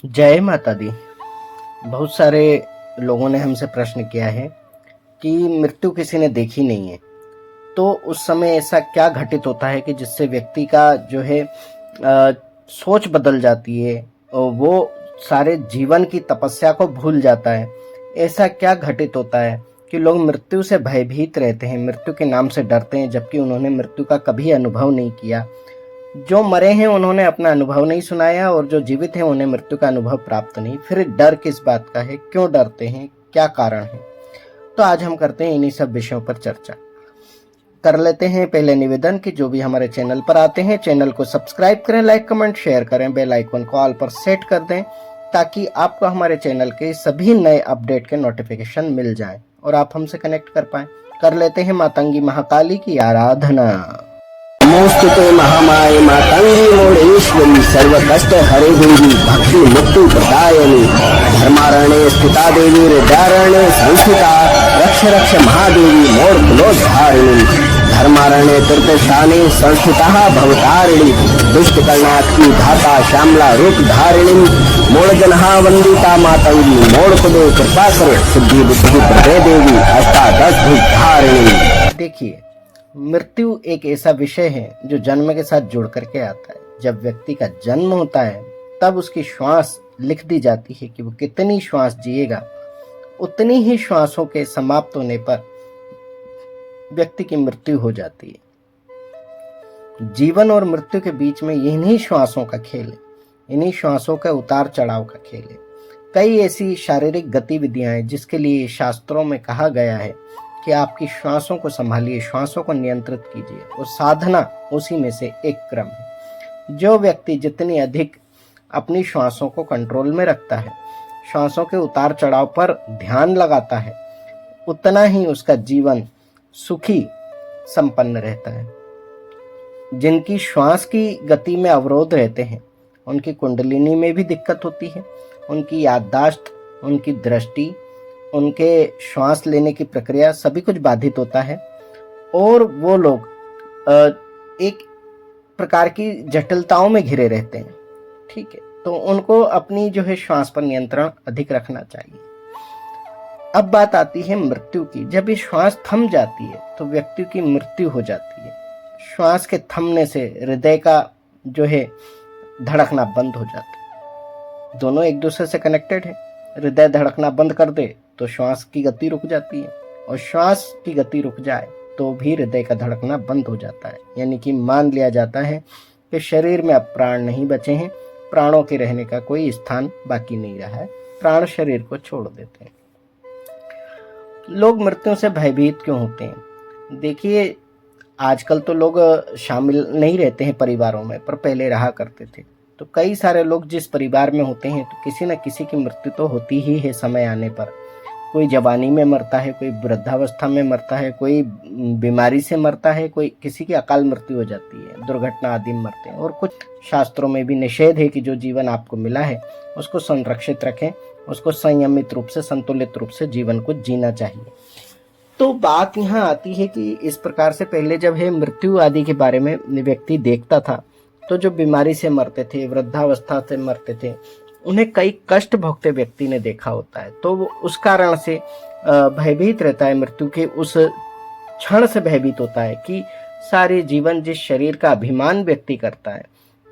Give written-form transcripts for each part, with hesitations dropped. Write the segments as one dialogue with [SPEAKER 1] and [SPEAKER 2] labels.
[SPEAKER 1] जय माता दी। बहुत सारे लोगों ने हमसे प्रश्न किया है कि मृत्यु किसी ने देखी नहीं है, तो उस समय ऐसा क्या घटित होता है कि जिससे व्यक्ति का जो है सोच बदल जाती है और वो सारे जीवन की तपस्या को भूल जाता है। ऐसा क्या घटित होता है कि लोग मृत्यु से भयभीत रहते हैं, मृत्यु के नाम से डरते हैं, जबकि उन्होंने मृत्यु का कभी अनुभव नहीं किया। जो मरे हैं उन्होंने अपना अनुभव नहीं सुनाया और जो जीवित हैं उन्हें मृत्यु का अनुभव प्राप्त नहीं। फिर डर किस बात का है, क्यों डरते हैं, क्या कारण है? तो आज हम करते हैं इन्हीं सब विषयों पर चर्चा। कर लेते हैं पहले निवेदन कि जो भी हमारे चैनल पर आते हैं चैनल को सब्सक्राइब करें, लाइक कमेंट शेयर करें, बेल आइकन को ऑल पर सेट कर दें ताकि आपको हमारे चैनल के सभी नए अपडेट के नोटिफिकेशन मिल जाएं और आप हमसे कनेक्ट कर पाएं। कर लेते हैं मातंगी महाकाली की आराधना।
[SPEAKER 2] नमोस्तुते महामाये मातंगी मोडेश्वरी सर्वकष्ट हरे देवी भक्ति मुक्ति प्रदायिनी धर्मारण्ये स्थिता देवी हृदयारण्ये संस्थिता रक्ष रक्ष महादेवी मोर कुलोद्धारिणी धर्मारण्ये तीर्थस्थाने संस्थिता भवतारिणी दुष्ट कर्णात्की धाता श्यामला रूप धारिणी मोड़ जनहा वंदिता मातंगी मोड़ कुदे कृपा करो सिद्धि बुद्धि प्रदे देवी अष्टादश भुज धारिणी।
[SPEAKER 1] देखिए, मृत्यु एक ऐसा विषय है जो जन्म के साथ जुड़ करके आता है। जब व्यक्ति का जन्म होता है तब उसकी श्वास लिख दी जाती है कि वो कितनी श्वास जिएगा। उतनी ही श्वासों के समाप्त होने पर व्यक्ति की मृत्यु हो जाती है। जीवन और मृत्यु के बीच में इन्हीं श्वासों का खेल है, इन्हीं श्वासों का उतार चढ़ाव का खेल है। कई ऐसी शारीरिक गतिविधियां हैं जिसके लिए शास्त्रों में कहा गया है कि आपकी श्वासों को संभालिए, श्वासों को नियंत्रित कीजिए, और साधना उसी में से एक क्रम है। जो व्यक्ति जितनी अधिक अपनी श्वासों को कंट्रोल में रखता है, श्वासों के उतार चढ़ाव पर ध्यान लगाता है, उतना ही उसका जीवन सुखी संपन्न रहता है। जिनकी श्वास की गति में अवरोध रहते हैं उनकी कुंडलिनी में भी दिक्कत होती है, उनकी याददाश्त, उनकी दृष्टि, उनके श्वास लेने की प्रक्रिया सभी कुछ बाधित होता है और वो लोग एक प्रकार की जटिलताओं में घिरे रहते हैं। ठीक है, तो उनको अपनी जो है श्वास पर नियंत्रण अधिक रखना चाहिए। अब बात आती है मृत्यु की। जब ये श्वास थम जाती है तो व्यक्ति की मृत्यु हो जाती है। श्वास के थमने से हृदय का जो है धड़कना बंद हो जाता है। दोनों एक दूसरे से कनेक्टेड है। हृदय धड़कना बंद कर दे तो श्वास की गति रुक जाती है, और श्वास की गति रुक जाए तो भी हृदय का धड़कना बंद हो जाता है। यानी कि मान लिया जाता है कि शरीर में अब प्राण नहीं बचे हैं, प्राणों के रहने का कोई स्थान बाकी नहीं रहा है, प्राण शरीर को छोड़ देते हैं। लोग मृत्यु से भयभीत क्यों होते हैं? देखिए, आजकल तो लोग शामिल नहीं रहते हैं परिवारों में, पर पहले रहा करते थे। तो कई सारे लोग जिस परिवार में होते हैं तो किसी न किसी की मृत्यु तो होती ही है समय आने पर। कोई जवानी में मरता है, कोई वृद्धावस्था में मरता है, कोई बीमारी से मरता है, कोई किसी की अकाल मृत्यु हो जाती है, दुर्घटना आदि में मरते हैं। और कुछ शास्त्रों में भी निषेध है कि जो जीवन आपको मिला है उसको संरक्षित रखें, उसको संयमित रूप से, संतुलित रूप से जीवन को जीना चाहिए। तो बात यहाँ आती है कि इस प्रकार से पहले जब है मृत्यु आदि के बारे में व्यक्ति देखता था तो जो बीमारी से मरते थे, वृद्धावस्था से मरते थे, उन्हें कई कष्ट भोगते व्यक्ति ने देखा होता है। तो वो उस कारण से भयभीत रहता है, मृत्यु के उस क्षण से भयभीत होता है कि सारे जीवन जिस शरीर का अभिमान व्यक्ति करता है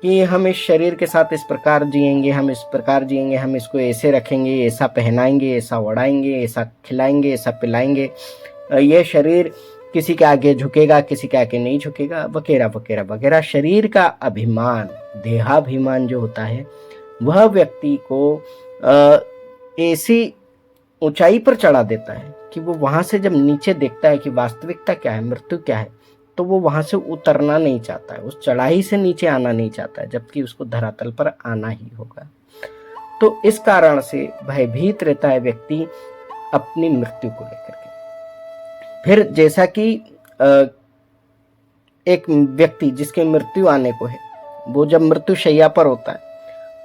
[SPEAKER 1] कि हम इस शरीर के साथ इस प्रकार जिएंगे, हम इस प्रकार जिएंगे, हम इसको ऐसे रखेंगे, ऐसा पहनाएंगे, ऐसा ओढ़ाएंगे, ऐसा खिलाएंगे, ऐसा पिलाएंगे, यह शरीर किसी के आगे झुकेगा, किसी के आगे नहीं झुकेगा, वगैरह वगैरह वगैरह। शरीर का अभिमान, देहाभिमान जो होता है वह व्यक्ति को ऐसी ऊंचाई पर चढ़ा देता है कि वो वहां से जब नीचे देखता है कि वास्तविकता क्या है, मृत्यु क्या है, तो वो वहां से उतरना नहीं चाहता है, उस चढ़ाई से नीचे आना नहीं चाहता है, जबकि उसको धरातल पर आना ही होगा। तो इस कारण से भयभीत रहता है व्यक्ति अपनी मृत्यु को लेकर के। फिर जैसा कि एक व्यक्ति जिसके मृत्यु आने को है, वो जब मृत्यु शैया पर होता है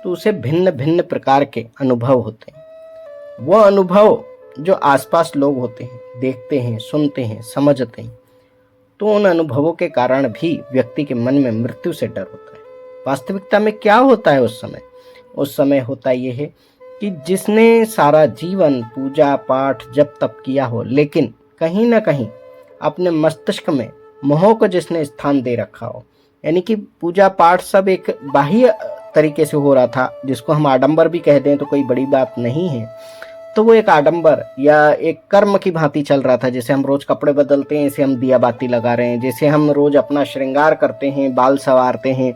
[SPEAKER 1] तो उसे भिन्न भिन्न प्रकार के अनुभव होते हैं। वो अनुभव जो आसपास लोग होते हैं, देखते हैं, सुनते हैं, समझते हैं, तो उन अनुभवों के कारण भी व्यक्ति के मन में मृत्यु से डर होता है। वास्तविकता में क्या होता है उस समय? उस समय होता ये है कि जिसने सारा जीवन पूजा पाठ जप तप किया हो, लेकिन कहीं ना कहीं अपने मस्तिष्क में मोह को जिसने स्थान दे रखा हो, यानी कि पूजा पाठ सब एक बाह्य तरीके से हो रहा था, जिसको हम आडंबर भी कह दें तो कोई बड़ी बात नहीं है, तो वो एक आडंबर या एक कर्म की भांति चल रहा था। जैसे हम रोज कपड़े बदलते हैं, जैसे हम दिया बाती लगा रहे हैं, जैसे हम रोज अपना श्रृंगार करते हैं, बाल संवारते हैं,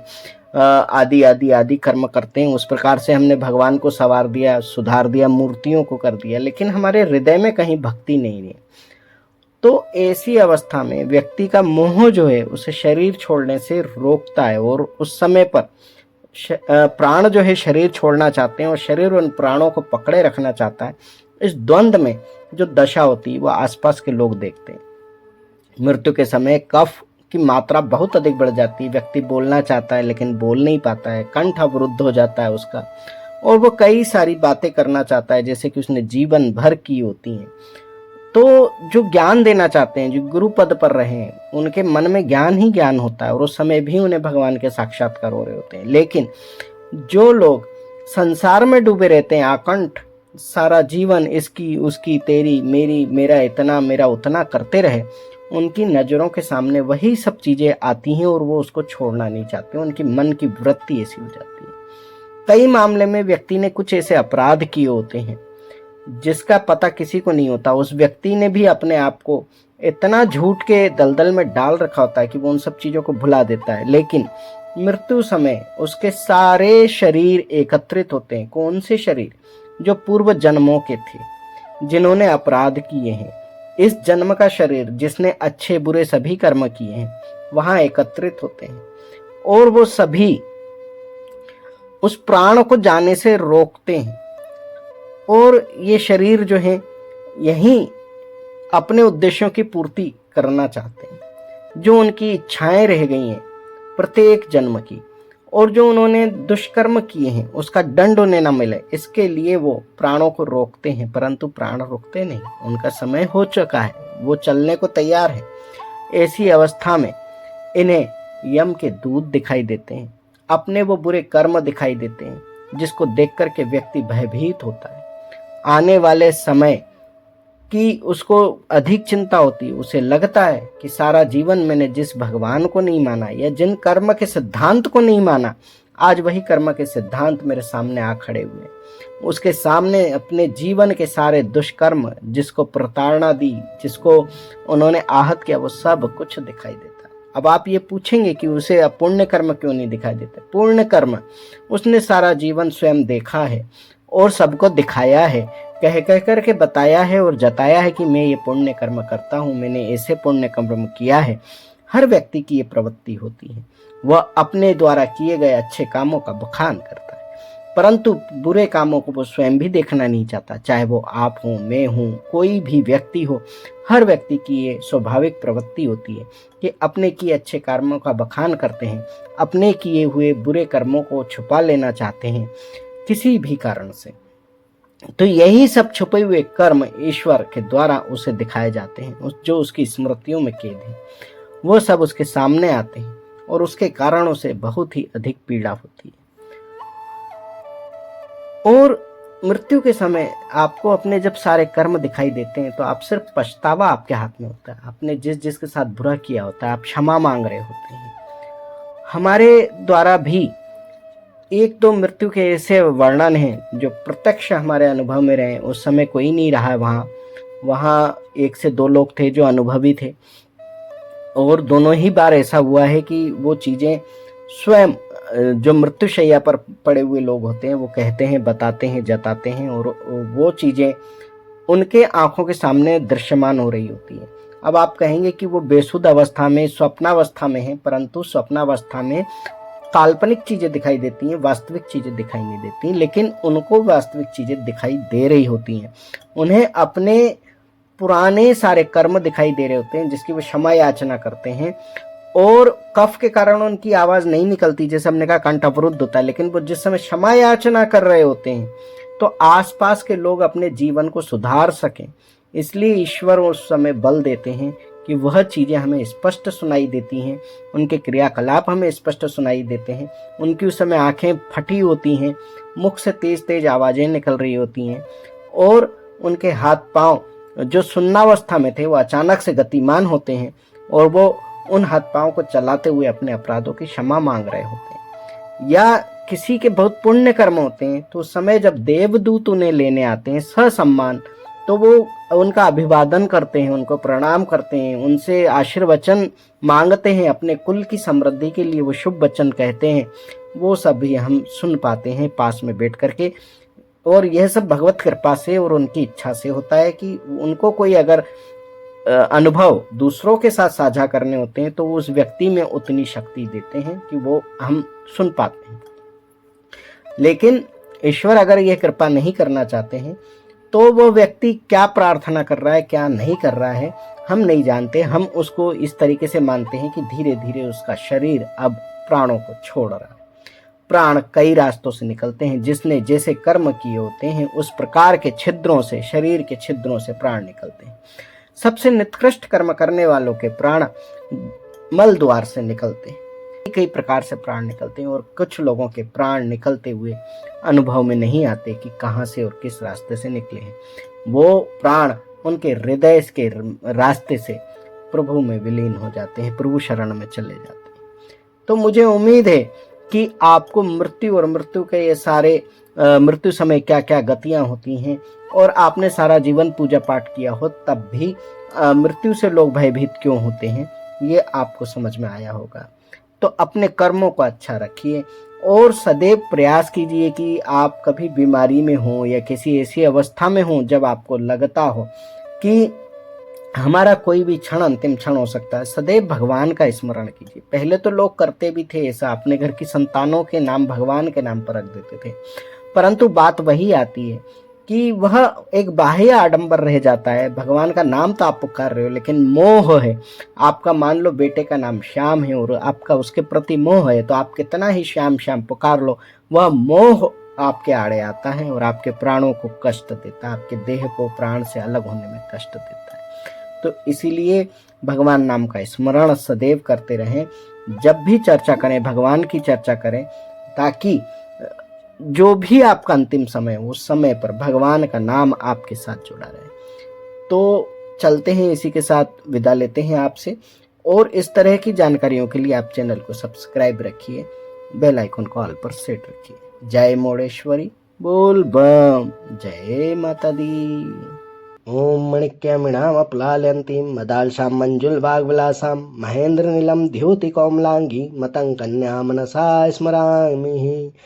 [SPEAKER 1] आदि आदि आदि कर्म करते हैं, उस प्रकार से हमने भगवान को संवार दिया, सुधार दिया, मूर्तियों को कर दिया, लेकिन हमारे हृदय में कहीं भक्ति नहीं है। तो ऐसी अवस्था में व्यक्ति का मोह जो है उसे शरीर छोड़ने से रोकता है, और उस समय पर प्राण जो है शरीर छोड़ना चाहते हैं और शरीर उन प्राणों को पकड़े रखना चाहता है। इस द्वंद्व में जो दशा होती है वो आसपास के लोग देखते हैं। मृत्यु के समय कफ की मात्रा बहुत अधिक बढ़ जाती है, व्यक्ति बोलना चाहता है लेकिन बोल नहीं पाता है, कंठ अवरुद्ध हो जाता है उसका, और वो कई सारी बातें करना चाहता है जैसे कि उसने जीवन भर की होती हैं। तो जो ज्ञान देना चाहते हैं, जो गुरु पद पर रहे हैं, उनके मन में ज्ञान ही ज्ञान होता है और उस समय भी उन्हें भगवान के साक्षात्कार हो रहे होते हैं। लेकिन जो लोग संसार में डूबे रहते हैं, आकंठ सारा जीवन इसकी उसकी तेरी मेरी मेरा इतना मेरा उतना करते रहे, उनकी नज़रों के सामने वही सब चीज़ें आती हैं और वो उसको छोड़ना नहीं चाहते, उनकी मन की वृत्ति ऐसी हो जाती है। कई मामले में व्यक्ति ने कुछ ऐसे अपराध किए होते हैं जिसका पता किसी को नहीं होता, उस व्यक्ति ने भी अपने आप को इतना झूठ के दलदल में डाल रखा होता है कि वो उन सब चीज़ों को भुला देता है। लेकिन मृत्यु समय उसके सारे शरीर एकत्रित होते हैं। कौन से शरीर? जो पूर्व जन्मों के थे, जिन्होंने अपराध किए हैं। इस जन्म का शरीर जिसने अच्छे बुरे सभी कर्म किए हैं वहां एकत्रित होते हैं और वो सभी उस प्राण को जाने से रोकते हैं, और ये शरीर जो है यही अपने उद्देश्यों की पूर्ति करना चाहते हैं, जो उनकी इच्छाएं रह गई हैं प्रत्येक जन्म की, और जो उन्होंने दुष्कर्म किए हैं उसका दंड उन्हें न मिले, इसके लिए वो प्राणों को रोकते हैं। परंतु प्राण रुकते नहीं, उनका समय हो चुका है, वो चलने को तैयार है। ऐसी अवस्था में इन्हें यम के दूत दिखाई देते हैं, अपने वो बुरे कर्म दिखाई देते हैं, जिसको देख करके व्यक्ति भयभीत होता है। आने वाले समय की उसको अधिक चिंता होती है, उसे लगता है कि सारा जीवन मैंने जिस भगवान को नहीं माना या जिन कर्म के सिद्धांत को नहीं माना, आज वही कर्म के सिद्धांत मेरे सामने आ खड़े हुए। उसके सामने अपने जीवन के सारे दुष्कर्म, जिसको प्रताड़ना दी, जिसको उन्होंने आहत किया, वो सब कुछ दिखाई देता है। अब आप ये पूछेंगे कि उसे पुण्य कर्म क्यों नहीं दिखाई देते? पुण्य कर्म उसने सारा जीवन स्वयं देखा है और सबको दिखाया है, कह करके बताया है और जताया है कि मैं ये पुण्य कर्म करता हूँ, मैंने ऐसे पुण्य कर्म किया है। हर व्यक्ति की ये प्रवृत्ति होती है, वह अपने द्वारा किए गए अच्छे कामों का बखान करता है, परंतु बुरे कामों को वो स्वयं भी देखना नहीं चाहता। चाहे वो आप हो, मैं हूँ, कोई भी व्यक्ति हो, हर व्यक्ति की ये स्वाभाविक प्रवृत्ति होती है कि अपने किए अच्छे कर्मों का बखान करते हैं, अपने किए हुए बुरे कर्मों को छुपा लेना चाहते हैं किसी भी कारण से। तो यही सब छुपे हुए कर्म ईश्वर के द्वारा उसे दिखाए जाते हैं, जो उसकी स्मृतियों में कैद है, वो सब उसके सामने आते हैं और उसके कारणों से बहुत ही अधिक पीड़ा होती है। और मृत्यु के समय आपको अपने जब सारे कर्म दिखाई देते हैं तो आप सिर्फ पछतावा आपके हाथ में होता है, आपने जिसके साथ बुरा किया होता है, आप क्षमा मांग रहे होते हैं। हमारे द्वारा भी एक दो मृत्यु के ऐसे वर्णन हैं जो प्रत्यक्ष हमारे अनुभव में रहे। उस समय कोई नहीं रहा है वहाँ 1 से 2 लोग थे जो अनुभवी थे, और दोनों ही बार ऐसा हुआ है कि वो चीज़ें स्वयं जो मृत्युशैया पर पड़े हुए लोग होते हैं वो कहते हैं, बताते हैं, जताते हैं, और वो चीज़ें उनके आंखों के सामने दृश्यमान हो रही होती है। अब आप कहेंगे कि वो बेसुध अवस्था में, स्वप्नावस्था में है, परंतु स्वप्नावस्था में काल्पनिक चीज़ें दिखाई देती हैं, वास्तविक चीज़ें दिखाई नहीं देती, लेकिन उनको वास्तविक चीज़ें दिखाई दे रही होती हैं। उन्हें अपने पुराने सारे कर्म दिखाई दे रहे होते हैं जिसकी वो क्षमा याचना करते हैं, और कफ के कारण उनकी आवाज़ नहीं निकलती, जैसे हमने कहा कंठ अवरुद्ध होता है, लेकिन वो जिस समय क्षमा याचना कर रहे होते हैं तो आसपास के लोग अपने जीवन को सुधार सकें, इसलिए ईश्वर उस समय बल देते हैं कि वह चीज़ें हमें स्पष्ट सुनाई देती हैं, उनके क्रियाकलाप हमें स्पष्ट सुनाई देते हैं, उनकी उस समय आंखें फटी होती हैं, मुख से तेज तेज आवाजें निकल रही होती हैं और उनके हाथ पांव जो सुन्नावस्था में थे वो अचानक से गतिमान होते हैं और वो उन हाथ पांव को चलाते हुए अपने अपराधों की क्षमा मांग रहे होते हैं। या किसी के बहुत पुण्य कर्म होते हैं तो उस समय जब देवदूत उन्हें लेने आते हैं ससम्मान, तो वो उनका अभिवादन करते हैं, उनको प्रणाम करते हैं, उनसे आशीर्वचन मांगते हैं, अपने कुल की समृद्धि के लिए वो शुभ वचन कहते हैं। वो सब भी हम सुन पाते हैं पास में बैठ करके। और यह सब भगवत कृपा से और उनकी इच्छा से होता है कि उनको कोई अगर अनुभव दूसरों के साथ साझा करने होते हैं तो वो उस व्यक्ति में उतनी शक्ति देते हैं कि वो हम सुन पाते हैं। लेकिन ईश्वर अगर ये कृपा नहीं करना चाहते हैं तो वो व्यक्ति क्या प्रार्थना कर रहा है, क्या नहीं कर रहा है, हम नहीं जानते। हम उसको इस तरीके से मानते हैं कि धीरे धीरे उसका शरीर अब प्राणों को छोड़ रहा है। प्राण कई रास्तों से निकलते हैं, जिसने जैसे कर्म किए होते हैं उस प्रकार के छिद्रों से, शरीर के छिद्रों से प्राण निकलते हैं। सबसे निकृष्ट कर्म करने वालों के प्राण मल द्वार से निकलते हैं। कई प्रकार से प्राण निकलते हैं और कुछ लोगों के प्राण निकलते हुए अनुभव में नहीं आते कि कहां से और किस रास्ते से निकले हैं। वो प्राण उनके हृदय के रास्ते से प्रभु में विलीन हो जाते हैं, प्रभु शरण में चले जाते हैं। तो मुझे उम्मीद है कि आपको मृत्यु और मृत्यु के ये सारे मृत्यु समय क्या क्या गतियां होती हैं और आपने सारा जीवन पूजा पाठ किया हो तब भी मृत्यु से लोग भयभीत क्यों होते हैं, ये आपको समझ में आया होगा। तो अपने कर्मों को अच्छा रखिए और सदैव प्रयास कीजिए कि आप कभी बीमारी में हो या किसी ऐसी अवस्था में हो जब आपको लगता हो कि हमारा कोई भी क्षण अंतिम क्षण हो सकता है, सदैव भगवान का स्मरण कीजिए। पहले तो लोग करते भी थे ऐसा, अपने घर की संतानों के नाम भगवान के नाम पर रख देते थे, परंतु बात वही आती है कि वह एक बाह्य आडंबर रह जाता है। भगवान का नाम तो आप पुकार रहे हो लेकिन मोह है। आपका मान लो बेटे का नाम श्याम है और आपका उसके प्रति मोह है, तो आप कितना ही श्याम श्याम पुकार लो, वह मोह आपके आड़े आता है और आपके प्राणों को कष्ट देता है, आपके देह को प्राण से अलग होने में कष्ट देता है। तो इसीलिए भगवान नाम का स्मरण सदैव करते रहें। जब भी चर्चा करें भगवान की चर्चा करें, ताकि जो भी आपका अंतिम समय हो उस समय पर भगवान का नाम आपके साथ जुड़ा रहे। तो चलते हैं, इसी के साथ विदा लेते हैं आपसे। और इस तरह की जानकारियों के लिए आप चैनल को सब्सक्राइब रखिए, बेल आइकन को ऑल पर सेट रखिए। जय मोड़ेश्वरी, बोल बम, जय माता दी। ओम मणिक्यमिणामप्लाल्यन्तीं मदालसां मंजुलवाग्विलासां महेन्द्रनीलं द्युतिकौमलांगी मतं कन्या मनसा स्मरामि।